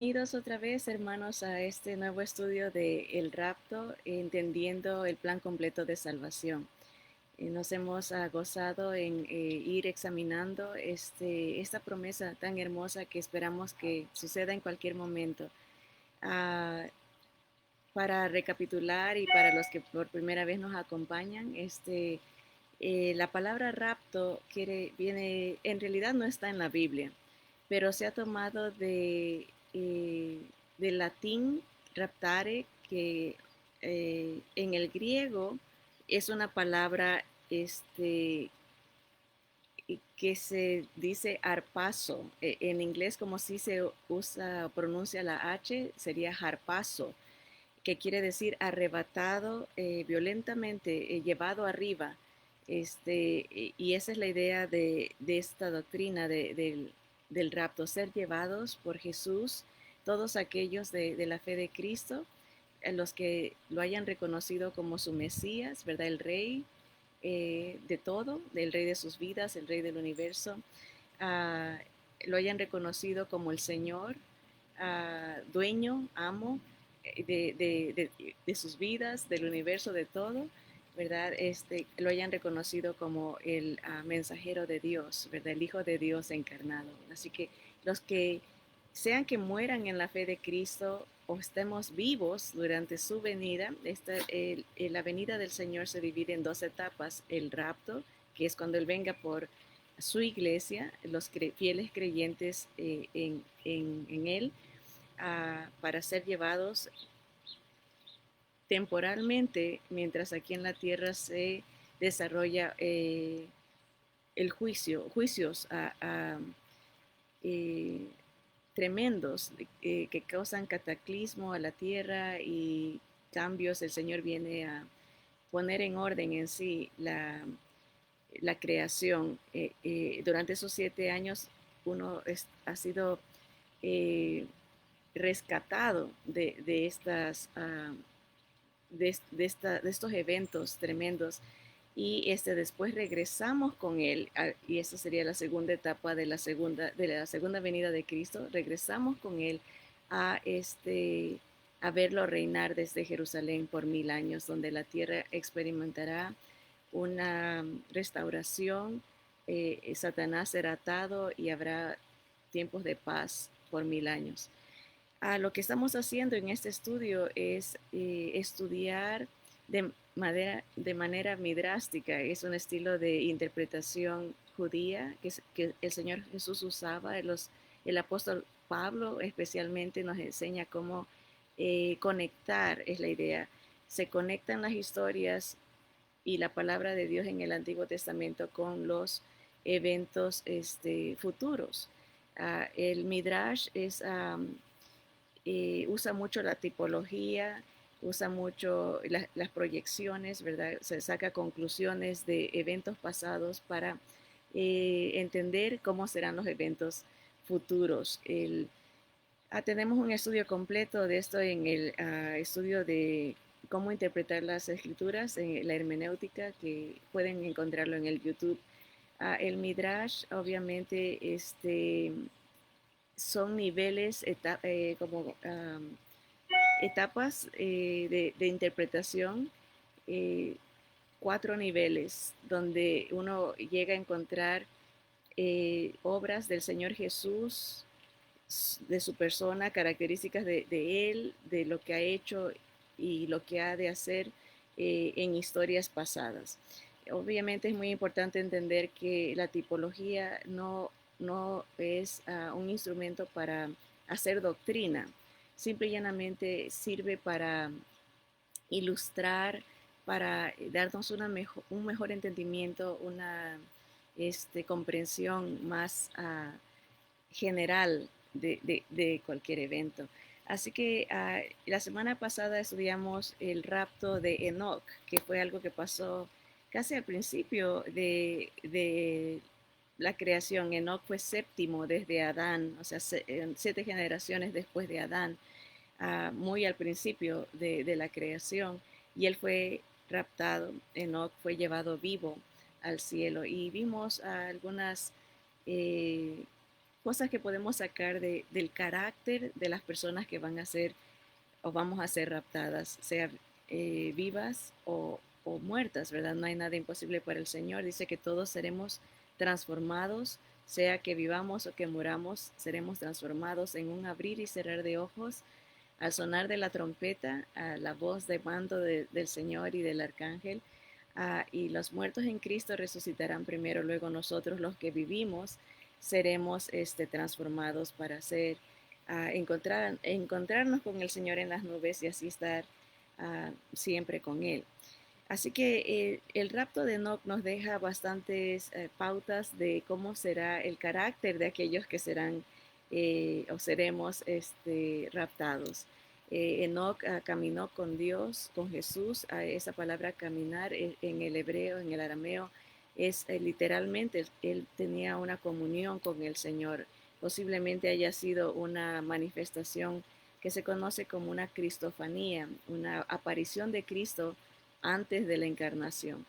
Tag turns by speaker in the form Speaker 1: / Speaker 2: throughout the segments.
Speaker 1: Bienvenidos otra vez, hermanos, a este nuevo estudio de El Rapto, entendiendo el plan completo de salvación. Nos hemos gozado en ir examinando esta promesa tan hermosa que esperamos que suceda en cualquier momento. Ah, para recapitular y para los que por primera vez nos acompañan, la palabra rapto en realidad no está en la Biblia, pero se ha tomado del latín raptare, que en el griego es una palabra que se dice harpazo. En inglés, como si se usa o pronuncia la H, sería harpazo, que quiere decir arrebatado violentamente, llevado arriba. Y esa es la idea de esta doctrina del rapto, ser llevados por Jesús, todos aquellos de la fe de Cristo, los que lo hayan reconocido como su Mesías, ¿verdad? El Rey de todo, el Rey de sus vidas, el Rey del universo, uh, lo hayan reconocido como el Señor, dueño, amo de sus vidas, del universo, de todo, ¿verdad? Lo hayan reconocido como el mensajero de Dios, ¿verdad? El Hijo de Dios encarnado. Así que los que sean que mueran en la fe de Cristo o estemos vivos durante su venida, la venida del Señor se divide en dos etapas: el rapto, que es cuando Él venga por su iglesia, los fieles creyentes en Él, para ser llevados temporalmente, mientras aquí en la tierra se desarrolla juicios eh, tremendos que causan cataclismo a la tierra y cambios. El Señor viene a poner en orden en sí la creación. Durante esos 7 años ha sido eh, rescatado de estos eventos tremendos, y después regresamos con él, y esa sería la segunda etapa de la segunda venida de Cristo. Regresamos con él a a verlo reinar desde Jerusalén por 1000 años, donde la tierra experimentará una restauración. Satanás será atado y habrá tiempos de paz por 1000 años. Lo que estamos haciendo en este estudio es estudiar de manera midrástica. Es un estilo de interpretación judía que el Señor Jesús usaba. El apóstol Pablo especialmente nos enseña cómo conectar, es la idea. Se conectan las historias y la palabra de Dios en el Antiguo Testamento con los eventos futuros. El Midrash usa mucho la tipología, usa mucho las proyecciones, ¿verdad? Se saca conclusiones de eventos pasados para entender cómo serán los eventos futuros. Tenemos un estudio completo de esto en el estudio de cómo interpretar las escrituras, en la hermenéutica, que pueden encontrarlo en el YouTube. El Midrash, obviamente, son niveles, como etapas de interpretación, eh, 4 niveles, donde uno llega a encontrar obras del Señor Jesús, de su persona, características de Él, de lo que ha hecho y lo que ha de hacer en historias pasadas. Obviamente es muy importante entender que la tipología no es un instrumento para hacer doctrina. Simple y llanamente sirve para ilustrar, para darnos un mejor entendimiento, una comprensión más general de cualquier evento. Así que la semana pasada estudiamos el rapto de Enoch, que fue algo que pasó casi al principio de la creación. Enoch fue séptimo desde Adán, o sea, 7 generaciones después de Adán, muy al principio de la creación, y él fue raptado. Enoch fue llevado vivo al cielo, y vimos algunas cosas que podemos sacar del carácter de las personas que van a ser o vamos a ser raptadas, sea vivas o muertas, ¿verdad? No hay nada imposible para el Señor. Dice que todos seremos transformados, sea que vivamos o que muramos, seremos transformados en un abrir y cerrar de ojos, al sonar de la trompeta, a la voz de mando del Señor y del arcángel. Y los muertos en Cristo resucitarán primero, luego nosotros los que vivimos seremos transformados para ser, encontrarnos con el Señor en las nubes y así estar siempre con Él. Así que el rapto de Enoch nos deja bastantes pautas de cómo será el carácter de aquellos que serán o seremos raptados. Enoch caminó con Dios, con Jesús. Esa palabra caminar en el hebreo, en el arameo, es literalmente, él tenía una comunión con el Señor. Posiblemente haya sido una manifestación que se conoce como una cristofanía, una aparición de Cristo antes de la encarnación.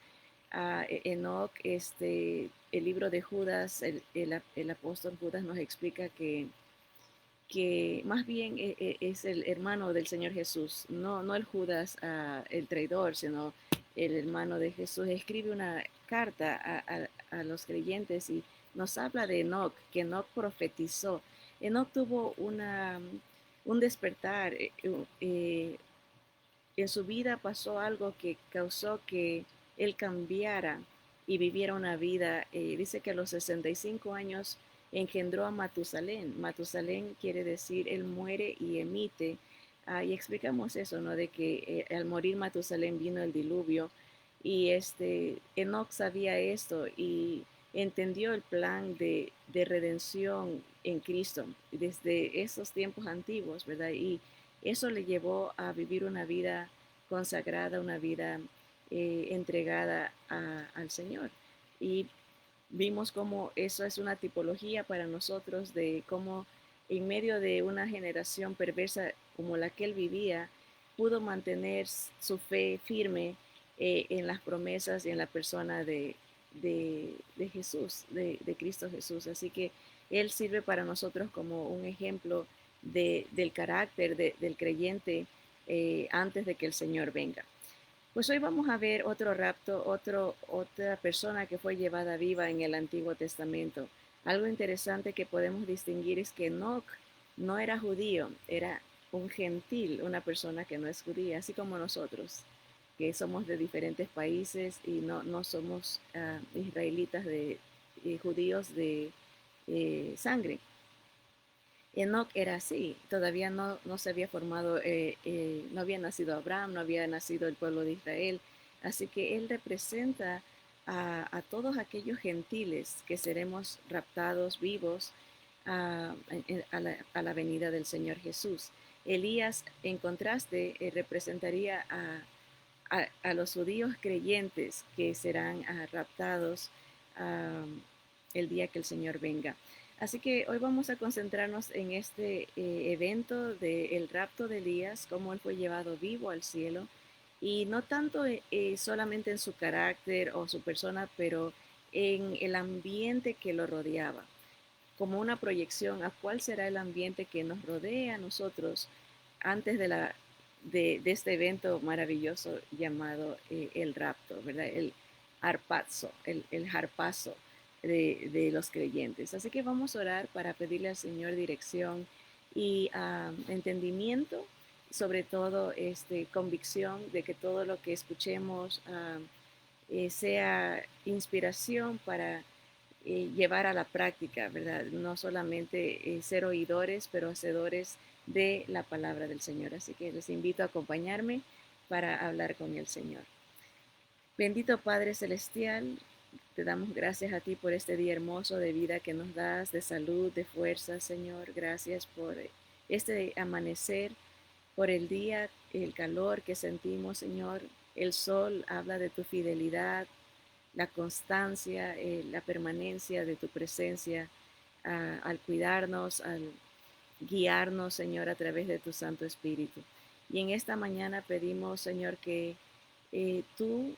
Speaker 1: Enoch, el libro de Judas, el apóstol Judas nos explica que más bien es el hermano del Señor Jesús, no el Judas, el traidor, sino el hermano de Jesús. Escribe una carta a los creyentes y nos habla de Enoch, que Enoch profetizó. Enoch tuvo un despertar. En su vida pasó algo que causó que él cambiara y viviera una vida. Dice que a los 65 años engendró a Matusalén. Matusalén quiere decir él muere y emite. Y explicamos eso, ¿no? De que al morir Matusalén vino el diluvio y Enoch sabía esto y entendió el plan de redención en Cristo desde esos tiempos antiguos, ¿verdad? Y eso le llevó a vivir una vida consagrada, una vida entregada al Señor. Y vimos cómo eso es una tipología para nosotros de cómo en medio de una generación perversa como la que él vivía, pudo mantener su fe firme en las promesas y en la persona de Jesús, de Cristo Jesús. Así que él sirve para nosotros como un ejemplo del carácter del creyente antes de que el Señor venga. Pues hoy vamos a ver otro rapto, otra persona que fue llevada viva en el Antiguo Testamento. Algo interesante que podemos distinguir es que Enoch no era judío, era un gentil, una persona que no es judía, así como nosotros, que somos de diferentes países y no somos israelitas judíos de sangre. Enoch era así, todavía no se había formado, no había nacido Abraham, no había nacido el pueblo de Israel, así que él representa a todos aquellos gentiles que seremos raptados vivos a la venida del Señor Jesús. Elías, en contraste, representaría a los judíos creyentes que serán raptados el día que el Señor venga. Así que hoy vamos a concentrarnos en este evento del rapto de Elías, cómo él fue llevado vivo al cielo, y no tanto solamente en su carácter o su persona, pero en el ambiente que lo rodeaba, como una proyección a cuál será el ambiente que nos rodea a nosotros antes de este evento maravilloso llamado el rapto, ¿verdad? El harpazo, el harpazo de los creyentes. Así que vamos a orar para pedirle al Señor dirección y entendimiento, sobre todo convicción de que todo lo que escuchemos sea inspiración para llevar a la práctica, ¿verdad? No solamente ser oidores, pero hacedores de la palabra del Señor. Así que les invito a acompañarme para hablar con el Señor. Bendito Padre Celestial, te damos gracias a ti por este día hermoso de vida que nos das, de salud, de fuerza, Señor. Gracias por este amanecer, por el día, el calor que sentimos, Señor. El sol habla de tu fidelidad, la constancia, la permanencia de tu presencia al cuidarnos, al guiarnos, Señor, a través de tu Santo Espíritu. Y en esta mañana pedimos, Señor, que tú,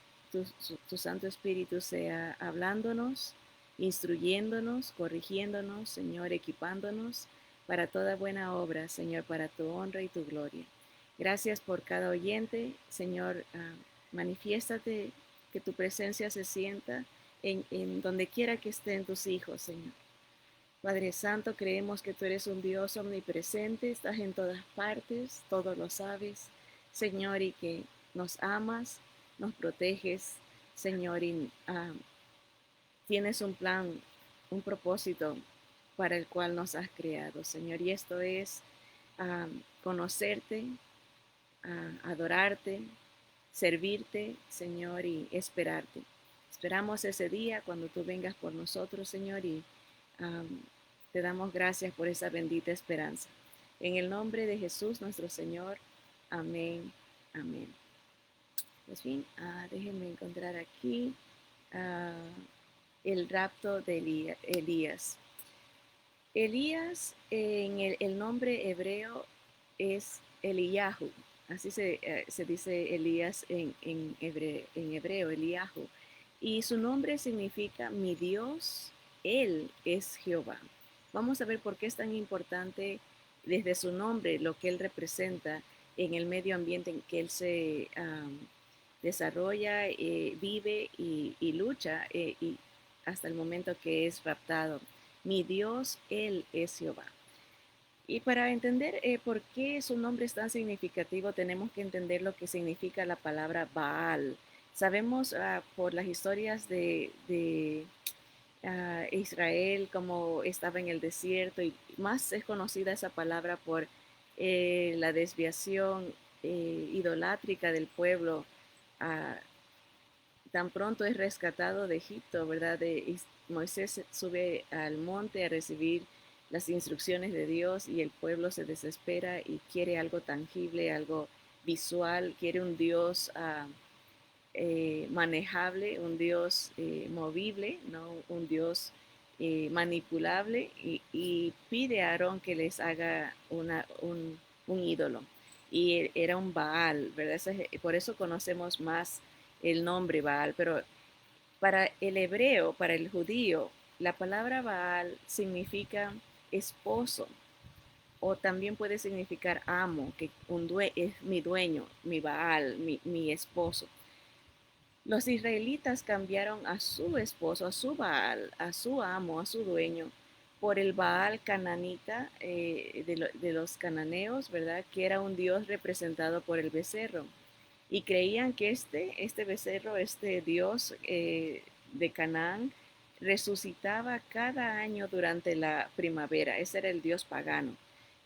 Speaker 1: tu Santo Espíritu, sea hablándonos, instruyéndonos, corrigiéndonos, Señor, equipándonos para toda buena obra, Señor, para tu honra y tu gloria. Gracias por cada oyente, Señor, manifiéstate, que tu presencia se sienta en donde quiera que estén tus hijos, Señor. Padre Santo, creemos que tú eres un Dios omnipresente, estás en todas partes, todo lo sabes, Señor, y que nos amas, nos proteges, Señor, y tienes un plan, un propósito para el cual nos has creado, Señor. Y esto es conocerte, adorarte, servirte, Señor, y esperarte. Esperamos ese día cuando tú vengas por nosotros, Señor, y um, te damos gracias por esa bendita esperanza. En el nombre de Jesús, nuestro Señor. Amén. Amén. Pues bien, déjenme encontrar aquí el rapto de Elías. Elías, en el nombre hebreo es Eliyahu. Así se dice Elías en hebreo, Eliyahu. Y su nombre significa mi Dios, Él es Jehová. Vamos a ver por qué es tan importante desde su nombre lo que Él representa en el medio ambiente en que Él se desarrolla, vive y lucha y hasta el momento que es raptado. Mi Dios, Él es Jehová. Y para entender por qué su nombre es tan significativo, tenemos que entender lo que significa la palabra Baal. Sabemos por las historias de Israel, cómo estaba en el desierto, y más es conocida esa palabra por la desviación idolátrica del pueblo. ah, Tan pronto es rescatado de Egipto, ¿verdad? Moisés sube al monte a recibir las instrucciones de Dios y el pueblo se desespera y quiere algo tangible, algo visual, quiere un Dios manejable, un Dios movible, ¿no? Un Dios manipulable y pide a Aarón que les haga un ídolo. Y era un Baal, ¿verdad? Por eso conocemos más el nombre Baal, pero para el hebreo, para el judío, la palabra Baal significa esposo o también puede significar amo, que es mi dueño, mi Baal, mi esposo. Los israelitas cambiaron a su esposo, a su Baal, a su amo, a su dueño, por el Baal cananita de los cananeos, ¿verdad? Que era un dios representado por el becerro. Y creían que este becerro, este dios de Canaán, resucitaba cada año durante la primavera. Ese era el dios pagano.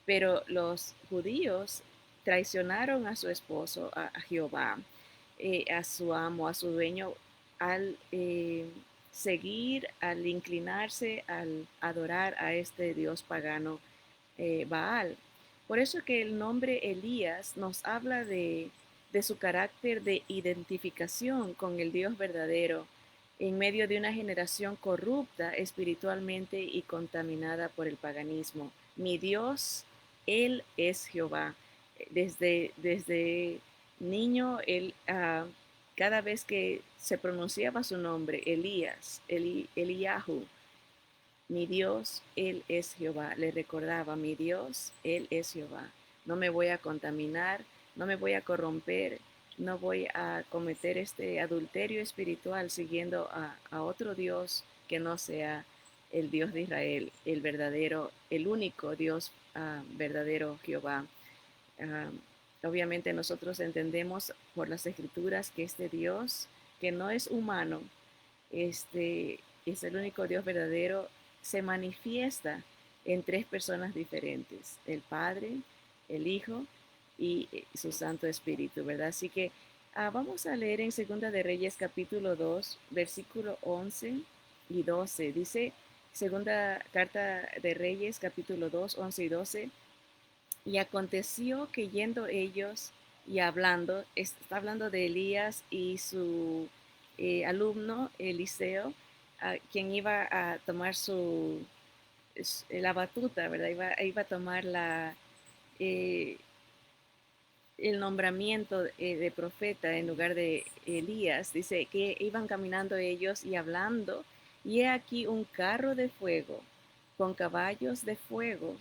Speaker 1: Pero los judíos traicionaron a su esposo, a Jehová, a su amo, a su dueño, al seguir, al inclinarse, al adorar a este dios pagano Baal. Por eso que el nombre Elías nos habla de su carácter de identificación con el Dios verdadero en medio de una generación corrupta espiritualmente y contaminada por el paganismo. Mi Dios, Él es Jehová. Desde niño, cada vez que se pronunciaba su nombre, Elías, Eliyahu, mi Dios, Él es Jehová. Le recordaba, mi Dios, Él es Jehová. No me voy a contaminar, no me voy a corromper, no voy a cometer este adulterio espiritual siguiendo a otro Dios que no sea el Dios de Israel, el verdadero, el único Dios verdadero Jehová. Ah, Obviamente nosotros entendemos por las escrituras que este Dios, que no es humano, es el único Dios verdadero, se manifiesta en tres personas diferentes, el Padre, el Hijo y su Santo Espíritu, ¿verdad? Así que vamos a leer en Segunda de Reyes capítulo 2, versículo 11 y 12. Dice Segunda Carta de Reyes capítulo 2, 11 y 12. Y aconteció que yendo ellos y hablando, está hablando de Elías y su alumno Eliseo, quien iba a tomar la batuta, ¿verdad? Iba a tomar eh, el nombramiento de profeta en lugar de Elías. Dice que iban caminando ellos y hablando Y he aquí un carro de fuego con caballos de fuego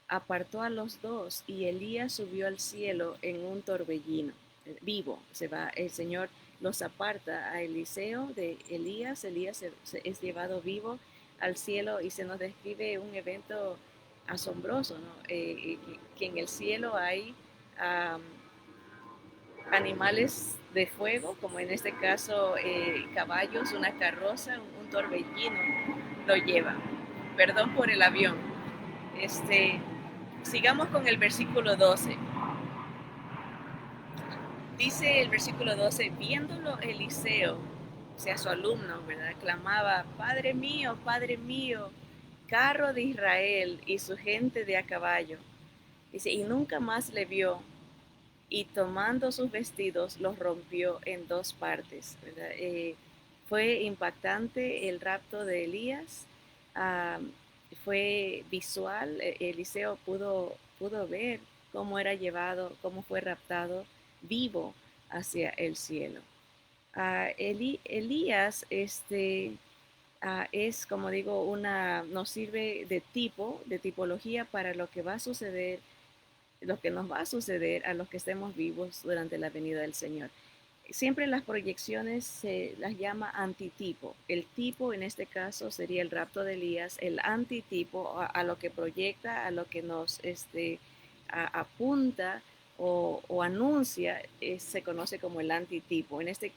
Speaker 1: apartó a los dos y Elías subió al cielo en un torbellino vivo. Se va, el Señor los aparta a Eliseo de Elías. Elías es llevado vivo al cielo y se nos describe un evento asombroso, ¿no? Que en el cielo hay um, animales de fuego, como en este caso caballos, una carroza, un torbellino, lo lleva. Perdón por el avión. Este, sigamos con el versículo 12. Dice el versículo 12, viéndolo Eliseo, o sea, su alumno, ¿verdad? Clamaba, Padre mío, carro de Israel y su gente de a caballo. Dice, y nunca más le vio, y tomando sus vestidos los rompió en dos partes, ¿verdad? Fue impactante el rapto de Elías, ah, fue visual, Eliseo pudo ver cómo era llevado, cómo fue raptado vivo hacia el cielo. Elías es, como digo, nos sirve de de tipología para lo que va a suceder, lo que nos va a suceder a los que estemos vivos durante la venida del Señor. Siempre las proyecciones se las llama antitipo. El tipo en este caso sería el rapto de Elías, el antitipo a lo que proyecta, a lo que nos apunta o anuncia, se conoce como el antitipo. En este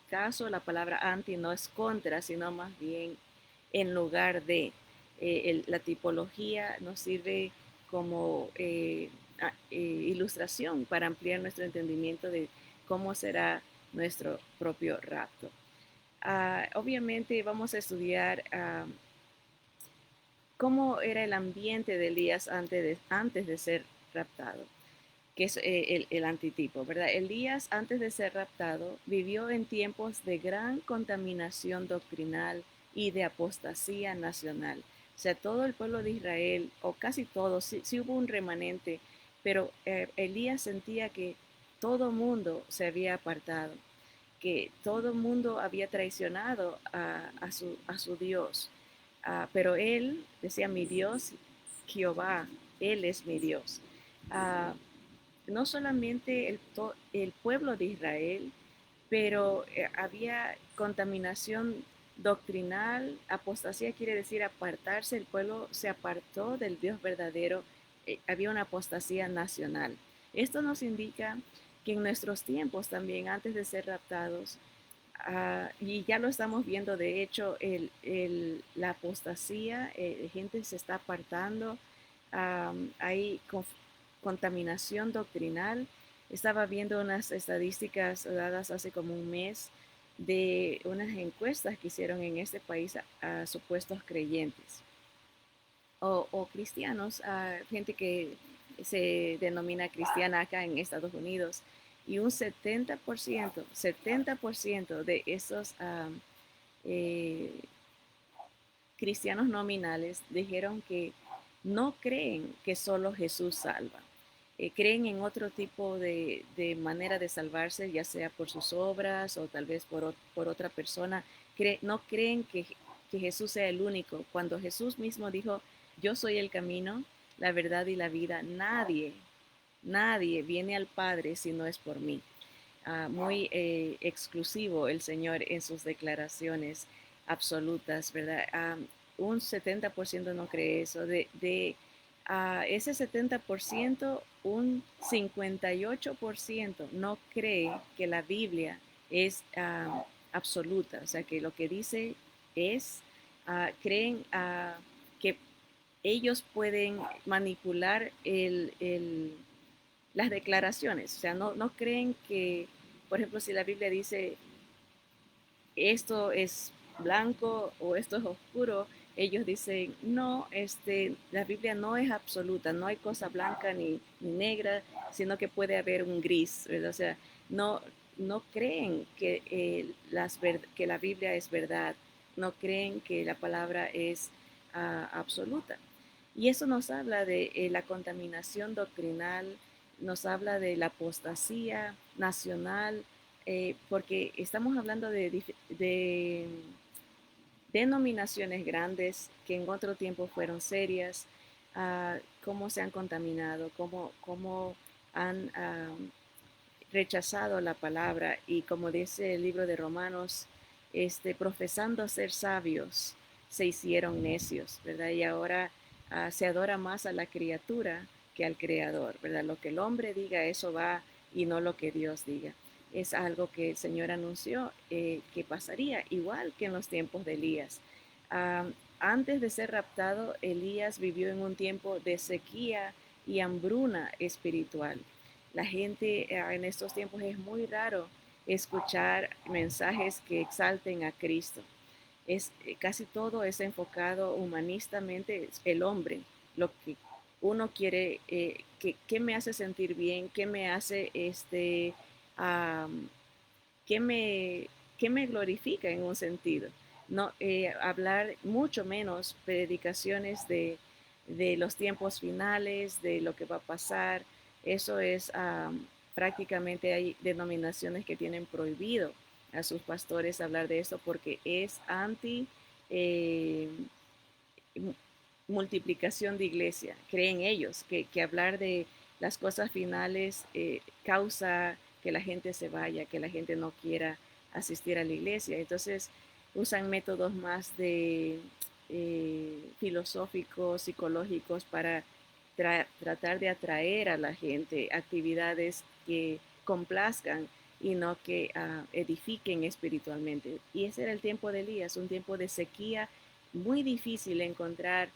Speaker 1: caso la palabra anti no es contra, sino más bien en lugar de. La tipología nos sirve como ilustración para ampliar nuestro entendimiento de cómo será nuestro propio rapto. Obviamente vamos a estudiar cómo era el ambiente de Elías antes de ser raptado, que es el antitipo, ¿verdad? Elías antes de ser raptado vivió en tiempos de gran contaminación doctrinal y de apostasía nacional. O sea, todo el pueblo de Israel, o casi todo, sí hubo un remanente, pero Elías sentía que todo mundo se había apartado, que todo mundo había traicionado a su Dios. Pero él decía, mi Dios, Jehová, Él es mi Dios. Uh, no solamente el pueblo de Israel, pero había contaminación doctrinal, apostasía quiere decir apartarse, el pueblo se apartó del Dios verdadero, había una apostasía nacional. Esto nos indica que en nuestros tiempos también, antes de ser raptados, y ya lo estamos viendo, de hecho, la apostasía, gente se está apartando, hay contaminación doctrinal. Estaba viendo unas estadísticas dadas hace como un mes de unas encuestas que hicieron en este país a supuestos creyentes o cristianos, a gente que se denomina cristiana acá en Estados Unidos. Y un 70% de esos eh, cristianos nominales dijeron que no creen que solo Jesús salva. Creen en otro tipo de manera de salvarse, ya sea por sus obras o tal vez por otra persona. No creen que Jesús sea el único. Cuando Jesús mismo dijo, yo soy el camino, la verdad y la vida, nadie viene al Padre si no es por mí. Muy exclusivo el Señor en sus declaraciones absolutas, ¿verdad? Un 70% no cree eso. De ese 70%, un 58% no cree que la Biblia es absoluta, o sea, que lo que dice es, creen que ellos pueden manipular las declaraciones, o sea, no creen que, por ejemplo, si la Biblia dice esto es blanco o esto es oscuro, ellos dicen, no, la Biblia no es absoluta, no hay cosa blanca ni negra, sino que puede haber un gris, ¿verdad? O sea, no, no creen que la Biblia es verdad, no creen que la palabra es absoluta. Y eso nos habla de la contaminación doctrinal, nos habla de la apostasía nacional, porque estamos hablando de denominaciones grandes que en otro tiempo fueron serias, cómo se han contaminado, cómo han rechazado la palabra y como dice el libro de Romanos, profesando ser sabios, se hicieron necios, ¿verdad? Y ahora se adora más a la criatura que al creador, ¿verdad? Lo que el hombre diga, eso va y no lo que Dios diga. Es algo que el Señor anunció que pasaría, igual que en los tiempos de Elías. Antes de ser raptado, Elías vivió en un tiempo de sequía y hambruna espiritual. La gente en estos tiempos es muy raro escuchar mensajes que exalten a Cristo. Casi todo es enfocado humanistamente, el hombre, lo que uno quiere, qué me hace sentir bien, qué me hace, um, qué me, qué me glorifica en un sentido. No, hablar mucho menos predicaciones de los tiempos finales, de lo que va a pasar. Eso es prácticamente hay denominaciones que tienen prohibido a sus pastores hablar de esto porque es anti eh, multiplicación de iglesia. Creen ellos que hablar de las cosas finales causa que la gente se vaya, que la gente no quiera asistir a la iglesia. Entonces usan métodos más de filosóficos, psicológicos para tratar de atraer a la gente actividades que complazcan y no que edifiquen espiritualmente. Y ese era el tiempo de Elías, un tiempo de sequía, muy difícil encontrar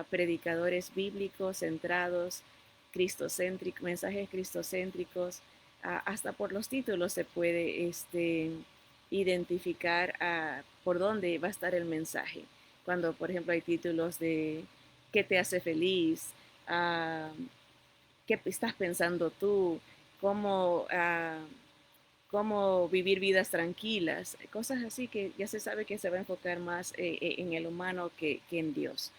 Speaker 1: predicadores bíblicos centrados, cristocéntricos, mensajes cristocéntricos. Hasta por los títulos se puede identificar por dónde va a estar el mensaje. Cuando, por ejemplo, hay títulos de ¿qué te hace feliz? Uh, ¿Qué estás pensando tú? ¿Cómo, cómo vivir vidas tranquilas? Cosas así que ya se sabe que se va a enfocar más en el humano que en Dios.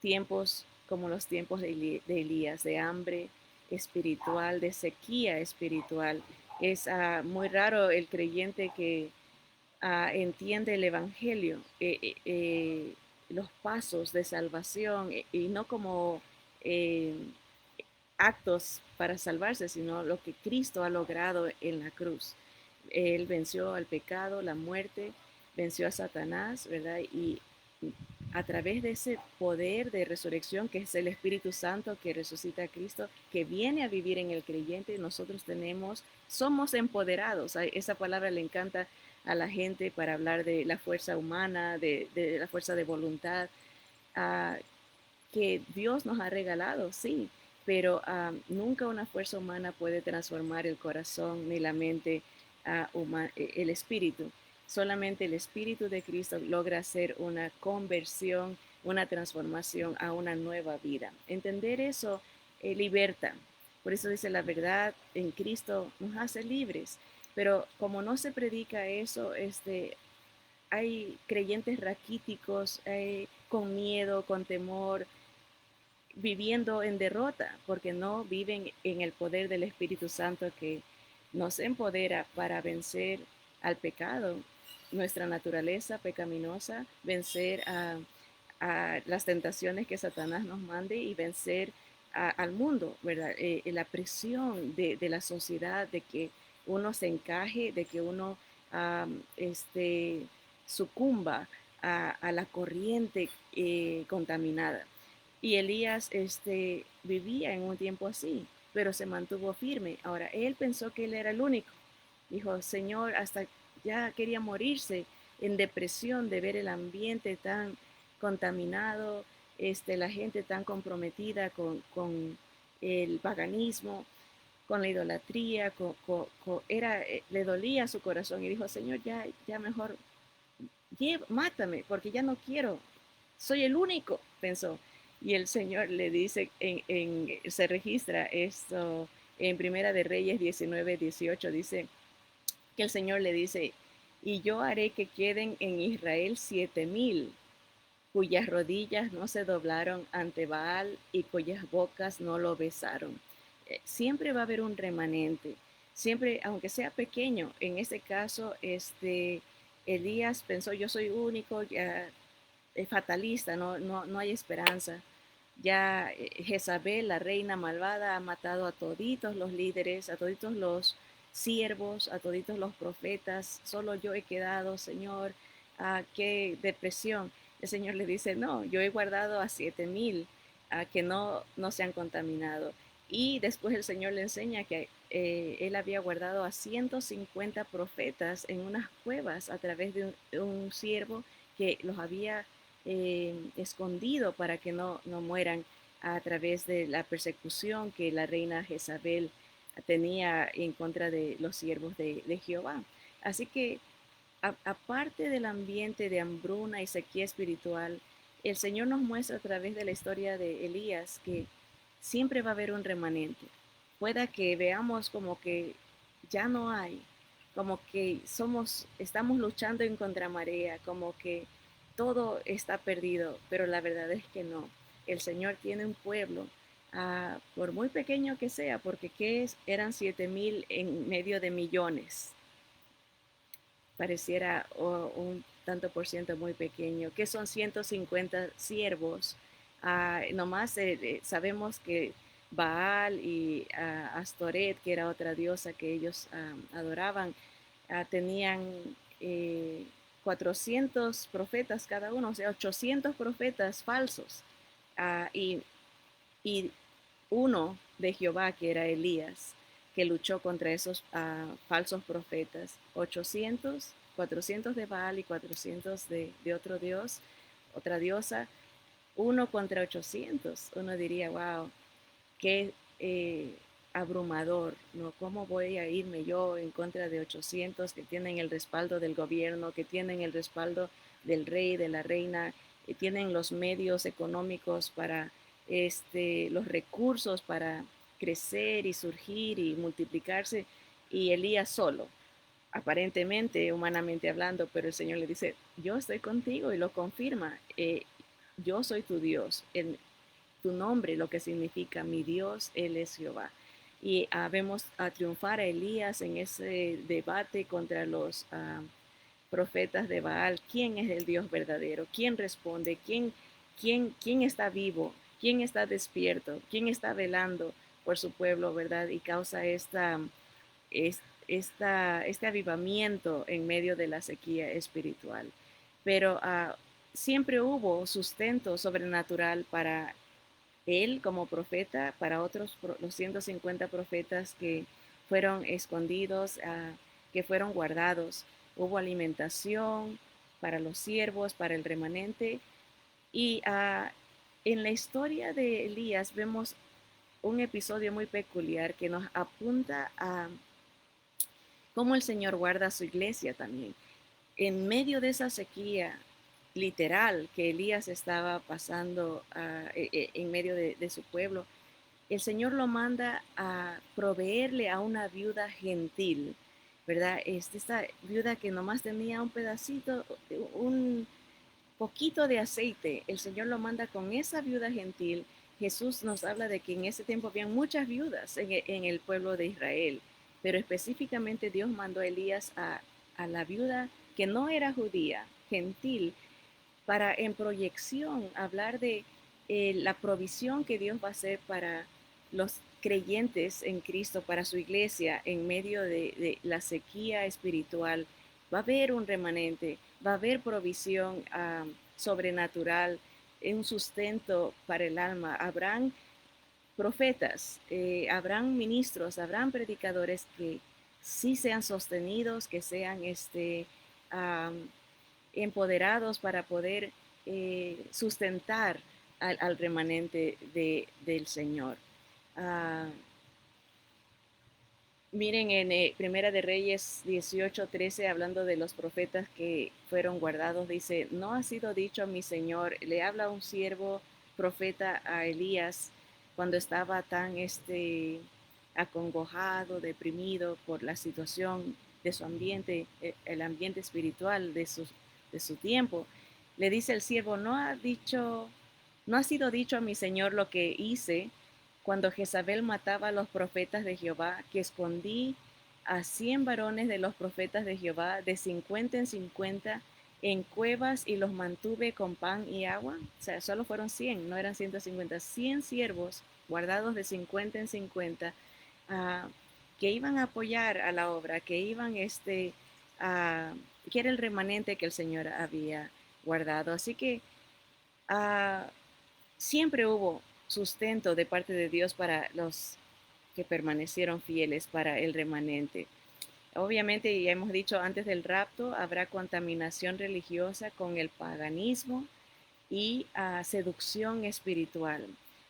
Speaker 1: Tiempos como los tiempos de Elías, de hambre espiritual, de sequía espiritual. Es muy raro el creyente que entiende el Evangelio, los pasos de salvación y no como eh, actos para salvarse, sino lo que Cristo ha logrado en la cruz. Él venció al pecado, la muerte, venció a Satanás, ¿verdad? Y a través de ese poder de resurrección que es el Espíritu Santo que resucita a Cristo, que viene a vivir en el creyente, nosotros somos empoderados. Esa palabra le encanta a la gente para hablar de la fuerza humana, de la fuerza de voluntad, uh, que Dios nos ha regalado, sí, pero nunca una fuerza humana puede transformar el corazón ni la mente, el espíritu. Solamente el Espíritu de Cristo logra hacer una conversión, una transformación a una nueva vida. Entender eso liberta. Por eso dice la verdad en Cristo nos hace libres. Pero como no se predica eso, hay creyentes raquíticos, con miedo, con temor, viviendo en derrota, porque no viven en el poder del Espíritu Santo que nos empodera para vencer al pecado, nuestra naturaleza pecaminosa, vencer a las tentaciones que Satanás nos mande y vencer al mundo, ¿verdad? La presión de la sociedad, de que uno se encaje, de que uno sucumba a la corriente contaminada. Y Elías vivía en un tiempo así, pero se mantuvo firme. Ahora, él pensó que él era el único. Dijo, Señor, hasta ya quería morirse en depresión de ver el ambiente tan contaminado, la gente tan comprometida con el paganismo, con la idolatría, le dolía su corazón y dijo, Señor, ya mejor, mátame, porque ya no quiero, soy el único, pensó. Y el Señor le dice, se registra esto en Primera de Reyes 19:18, dice que el Señor le dice, y yo haré que queden en Israel 7,000 cuyas rodillas no se doblaron ante Baal y cuyas bocas no lo besaron. Siempre va a haber un remanente, siempre, aunque sea pequeño, en este caso, Elías pensó, yo soy único, ya es fatalista, no hay esperanza. Ya Jezabel, la reina malvada, ha matado a toditos los líderes, a toditos los siervos, a toditos los profetas. Solo yo he quedado, Señor. Qué depresión. El Señor le dice, no, yo he guardado a 7,000 que no se han contaminado. Y después el Señor le enseña que él había guardado a 150 profetas en unas cuevas a través de un siervo que los había escondido para que no mueran a través de la persecución que la reina Jezabel tenía en contra de los siervos de Jehová. Así que aparte del ambiente de hambruna y sequía espiritual, el Señor nos muestra a través de la historia de Elías que siempre va a haber un remanente. Pueda que veamos como que ya no hay, como que estamos luchando en contramarea, como que todo está perdido, pero la verdad es que no. El Señor tiene un pueblo, por muy pequeño que sea, porque eran 7,000 en medio de millones, pareciera un tanto por ciento muy pequeño, que son 150 siervos. Nomás sabemos que Baal y Astoret, que era otra diosa que ellos adoraban, tenían eh, 400 profetas cada uno, o sea, 800 profetas falsos. Ah, y y uno de Jehová, que era Elías, que luchó contra esos falsos profetas, 800, 400 de Baal y 400 de otro dios, otra diosa, uno contra 800. Uno diría, wow, qué abrumador, ¿no? ¿Cómo voy a irme yo en contra de 800 que tienen el respaldo del gobierno, que tienen el respaldo del rey, de la reina, que tienen los medios económicos para los recursos para crecer y surgir y multiplicarse, y Elías solo, aparentemente, humanamente hablando, pero el Señor le dice, yo estoy contigo y lo confirma, yo soy tu Dios, tu nombre, lo que significa mi Dios, Él es Jehová. Y vemos a triunfar a Elías en ese debate contra los profetas de Baal. ¿Quién es el Dios verdadero? ¿Quién responde? ¿Quién está vivo? ¿Quién está despierto? ¿Quién está velando por su pueblo, verdad? Y causa este avivamiento en medio de la sequía espiritual. Pero siempre hubo sustento sobrenatural para él como profeta, para otros, los 150 profetas que fueron escondidos, que fueron guardados. Hubo alimentación para los siervos, para el remanente. Y en la historia de Elías vemos un episodio muy peculiar que nos apunta a cómo el Señor guarda su iglesia también. En medio de esa sequía literal que Elías estaba pasando en medio de su pueblo, el Señor lo manda a proveerle a una viuda gentil, ¿verdad? Esta viuda que nomás tenía un pedacito, un poquito de aceite, el Señor lo manda con esa viuda gentil. Jesús nos habla de que en ese tiempo había muchas viudas en el pueblo de Israel, pero específicamente Dios mandó a Elías a la viuda que no era judía, gentil, para en proyección hablar de la provisión que Dios va a hacer para los creyentes en Cristo, para su iglesia en medio de la sequía espiritual. Va a haber un remanente, va a haber provisión sobrenatural, un sustento para el alma. Habrán profetas, habrán ministros, habrán predicadores que sí sean sostenidos, que sean um, empoderados para poder sustentar al remanente del Señor. Uh, Miren en Primera de Reyes 18:13, hablando de los profetas que fueron guardados, dice, no ha sido dicho a mi Señor, le habla un siervo profeta a Elías cuando estaba tan acongojado, deprimido por la situación de su ambiente, el ambiente espiritual de su tiempo. Le dice el siervo, no ha sido dicho a mi Señor lo que hice cuando Jezabel mataba a los profetas de Jehová, que escondí a 100 varones de los profetas de Jehová, de 50 en 50, en cuevas y los mantuve con pan y agua. O sea, solo fueron 100, no eran 150, 100 siervos guardados de 50 en 50, uh, que iban a apoyar a la obra, que iban, que era el remanente que el Señor había guardado. Así que uh, siempre hubo sustento de parte de Dios para los que permanecieron fieles, para el remanente. Obviamente, ya hemos dicho antes del rapto, habrá contaminación religiosa con el paganismo y seducción espiritual.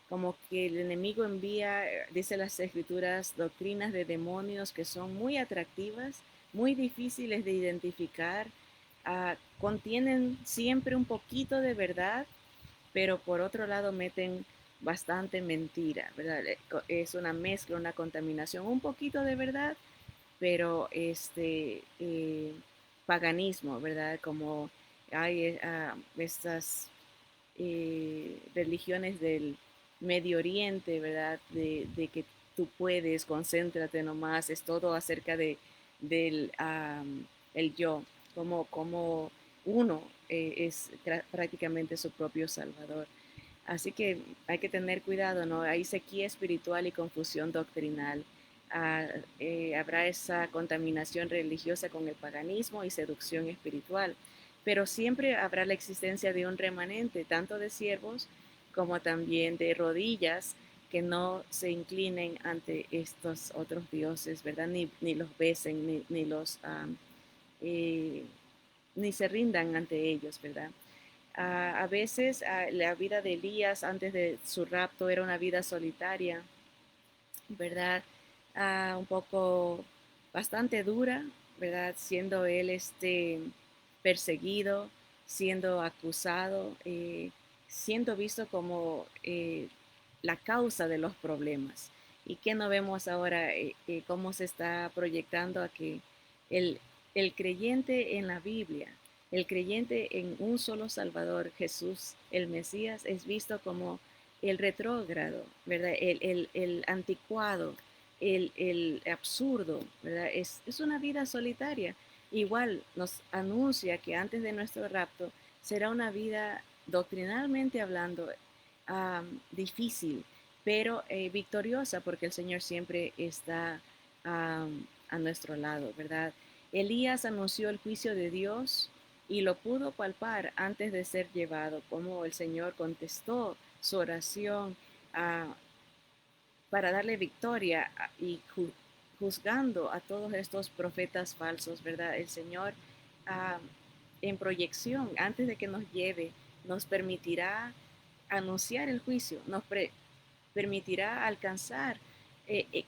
Speaker 1: Como que el enemigo envía, dice las escrituras, doctrinas de demonios que son muy atractivas, muy difíciles de identificar, contienen siempre un poquito de verdad, pero por otro lado meten bastante mentira, ¿verdad? Es una mezcla, una contaminación, un poquito de verdad, pero paganismo, ¿verdad? Como hay estas religiones del Medio Oriente, ¿verdad? De que tú puedes, concéntrate nomás, es todo acerca del el yo, como uno es prácticamente su propio salvador. Así que hay que tener cuidado, ¿no? Hay sequía espiritual y confusión doctrinal. Habrá esa contaminación religiosa con el paganismo y seducción espiritual, pero siempre habrá la existencia de un remanente, tanto de siervos como también de rodillas que no se inclinen ante estos otros dioses, ¿verdad? Ni los besen, eh, ni se rindan ante ellos, ¿verdad? A veces la vida de Elías antes de su rapto era una vida solitaria, ¿verdad? Un poco bastante dura, ¿verdad? Siendo él perseguido, siendo acusado, siendo visto como la causa de los problemas. ¿Y qué no vemos ahora? Cómo se está proyectando a que el, el creyente en la Biblia, el creyente en un solo Salvador, Jesús, el Mesías, es visto como el retrógrado, ¿verdad? El anticuado, el absurdo, ¿verdad? Es una vida solitaria. Igual nos anuncia que antes de nuestro rapto será una vida doctrinalmente hablando difícil, pero victoriosa porque el Señor siempre está a nuestro lado, ¿verdad? Elías anunció el juicio de Dios y lo pudo palpar antes de ser llevado, como el Señor contestó su oración uh, para darle victoria y juzgando a todos estos profetas falsos, ¿verdad? El Señor uh, en proyección, antes de que nos lleve, nos permitirá anunciar el juicio, permitirá alcanzar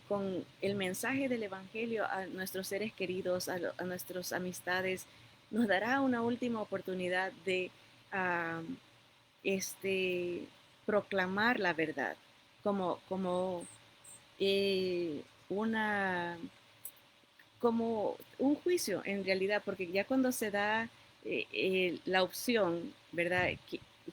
Speaker 1: con el mensaje del Evangelio a nuestros seres queridos, a nuestras amistades, nos dará una última oportunidad de uh, este, proclamar la verdad como eh, una como un juicio en realidad, porque ya cuando se da la opción, ¿verdad?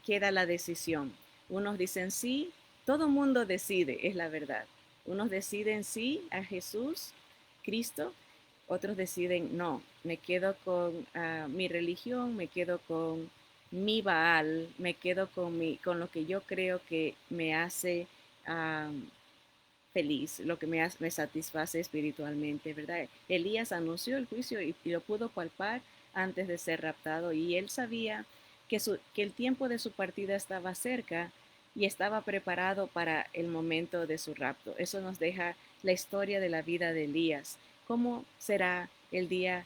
Speaker 1: Queda la decisión. Unos dicen sí, todo mundo decide, es la verdad. Unos deciden sí a Jesús, Cristo, otros deciden no, me quedo con mi religión, me quedo con mi Baal, me quedo con lo que yo creo que me hace feliz, lo que me satisface espiritualmente, ¿verdad? Elías anunció el juicio y lo pudo palpar antes de ser raptado y él sabía que el tiempo de su partida estaba cerca y estaba preparado para el momento de su rapto. Eso nos deja la historia de la vida de Elías. ¿Cómo será el día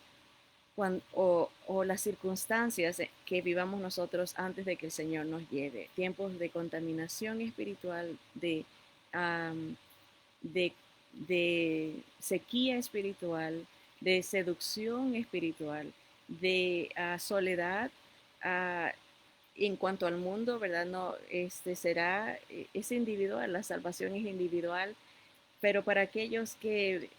Speaker 1: o las circunstancias que vivamos nosotros antes de que el Señor nos lleve? Tiempos de contaminación espiritual, um, de, de sequía espiritual, de seducción espiritual, de soledad en cuanto al mundo, ¿verdad? No, es individual, la salvación es individual, pero para aquellos que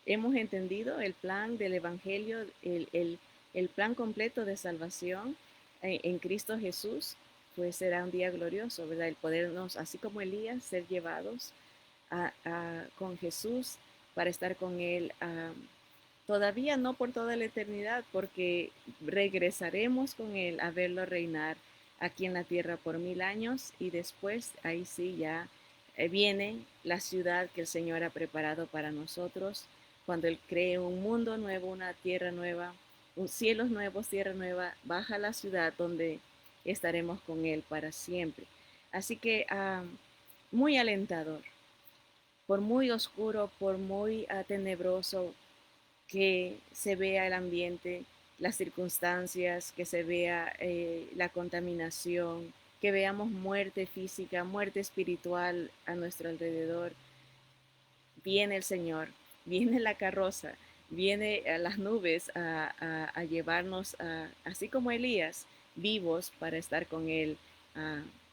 Speaker 1: hemos entendido el plan del Evangelio, el plan completo de salvación en Cristo Jesús, pues será un día glorioso, ¿verdad? El podernos, así como Elías, ser llevados con Jesús para estar con Él. Todavía no por toda la eternidad, porque regresaremos con Él a verlo reinar aquí en la tierra por 1000 años y después ahí sí ya viene la ciudad que el Señor ha preparado para nosotros cuando Él cree un mundo nuevo, una tierra nueva, un cielos nuevos, tierra nueva, baja la ciudad donde estaremos con Él para siempre. Así que muy alentador, por muy oscuro, por muy tenebroso que se vea el ambiente, las circunstancias, que se vea la contaminación, que veamos muerte física, muerte espiritual a nuestro alrededor, viene el Señor, viene la carroza, viene a las nubes a llevarnos, así como Elías, vivos para estar con Él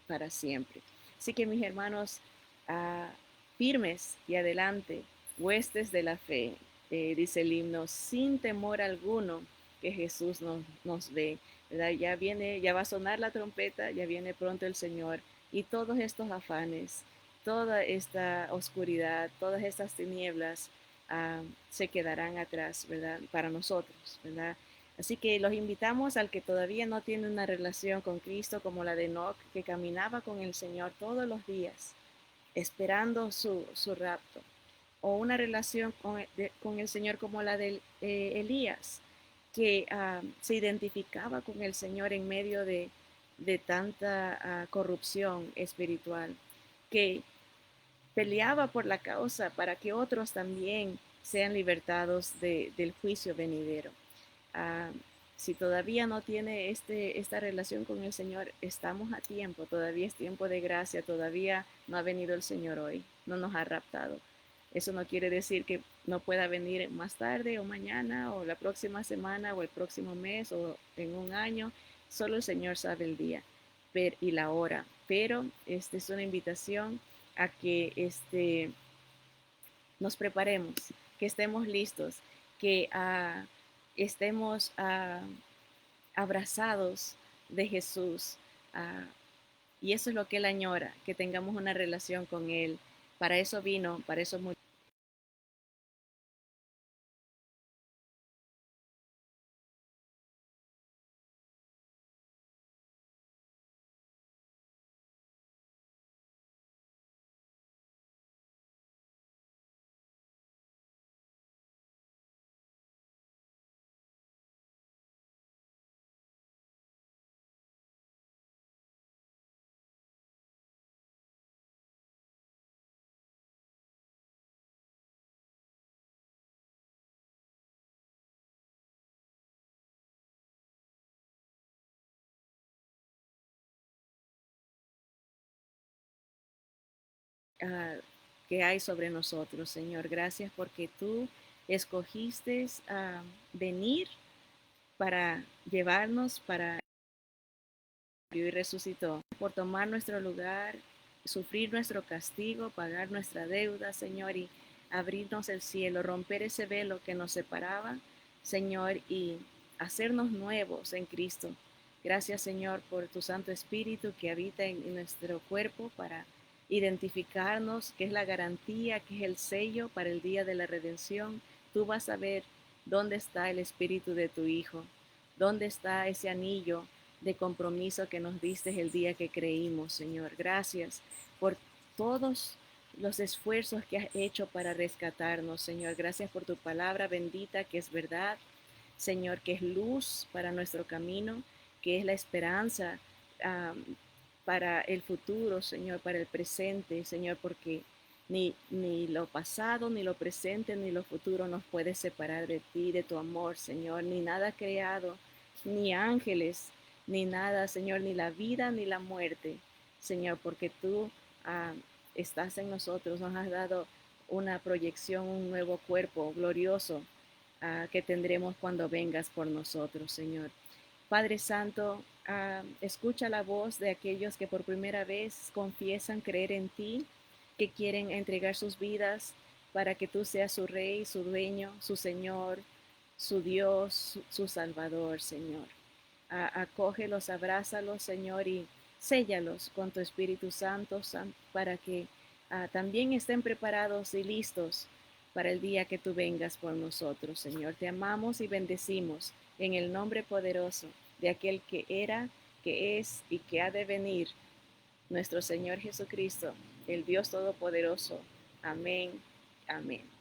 Speaker 1: para siempre. Así que mis hermanos, ah, firmes y adelante, huestes de la fe, dice el himno, sin temor alguno que Jesús nos ve. ¿Verdad? Ya viene, ya va a sonar la trompeta, ya viene pronto el Señor y todos estos afanes, toda esta oscuridad, todas estas tinieblas se quedarán atrás, ¿verdad? Para nosotros, ¿verdad? Así que los invitamos al que todavía no tiene una relación con Cristo como la de Enoch, que caminaba con el Señor todos los días, esperando su rapto, o una relación con el Señor como la de Elías, que se identificaba con el Señor en medio de tanta corrupción espiritual, que peleaba por la causa para que otros también sean libertados del juicio venidero. Ah, si todavía no tiene esta relación con el Señor, estamos a tiempo, todavía es tiempo de gracia, todavía no ha venido el Señor hoy, no nos ha raptado. Eso no quiere decir que no pueda venir más tarde o mañana o la próxima semana o el próximo mes o en un año, solo el Señor sabe el día y la hora, pero esta es una invitación a que nos preparemos, que estemos listos, que estemos abrazados de Jesús. ah, y eso es lo que Él añora, que tengamos una relación con Él. Para eso vino, para eso murió. ah, que hay sobre nosotros, Señor. Gracias porque tú escogiste venir para llevarnos, para y resucitó, por tomar nuestro lugar, sufrir nuestro castigo, pagar nuestra deuda, Señor, y abrirnos el cielo, romper ese velo que nos separaba, Señor, y hacernos nuevos en Cristo. Gracias, Señor, por tu Santo Espíritu que habita en nuestro cuerpo para identificarnos, que es la garantía, que es el sello para el día de la redención. Tú vas a ver dónde está el Espíritu de tu Hijo, dónde está ese anillo de compromiso que nos diste el día que creímos, Señor. Gracias por todos los esfuerzos que has hecho para rescatarnos, Señor. Gracias por tu palabra bendita que es verdad, Señor, que es luz para nuestro camino, que es la esperanza um, para el futuro, Señor, para el presente, Señor, porque ni lo pasado, ni lo presente, ni lo futuro nos puede separar de ti, de tu amor, Señor, ni nada creado, ni ángeles, ni nada, Señor, ni la vida, ni la muerte, Señor, porque tú estás en nosotros, nos has dado una proyección, un nuevo cuerpo glorioso que tendremos cuando vengas por nosotros, Señor. Padre Santo, escucha la voz de aquellos que por primera vez confiesan creer en ti, que quieren entregar sus vidas para que tú seas su Rey, su dueño, su Señor, su Dios, su Salvador, Señor. Acógelos, abrázalos, Señor, y séllalos con tu Espíritu Santo para que también estén preparados y listos para el día que tú vengas por nosotros, Señor. Te amamos y bendecimos en el nombre poderoso de aquel que era, que es y que ha de venir, nuestro Señor Jesucristo, el Dios Todopoderoso. Amén. Amén.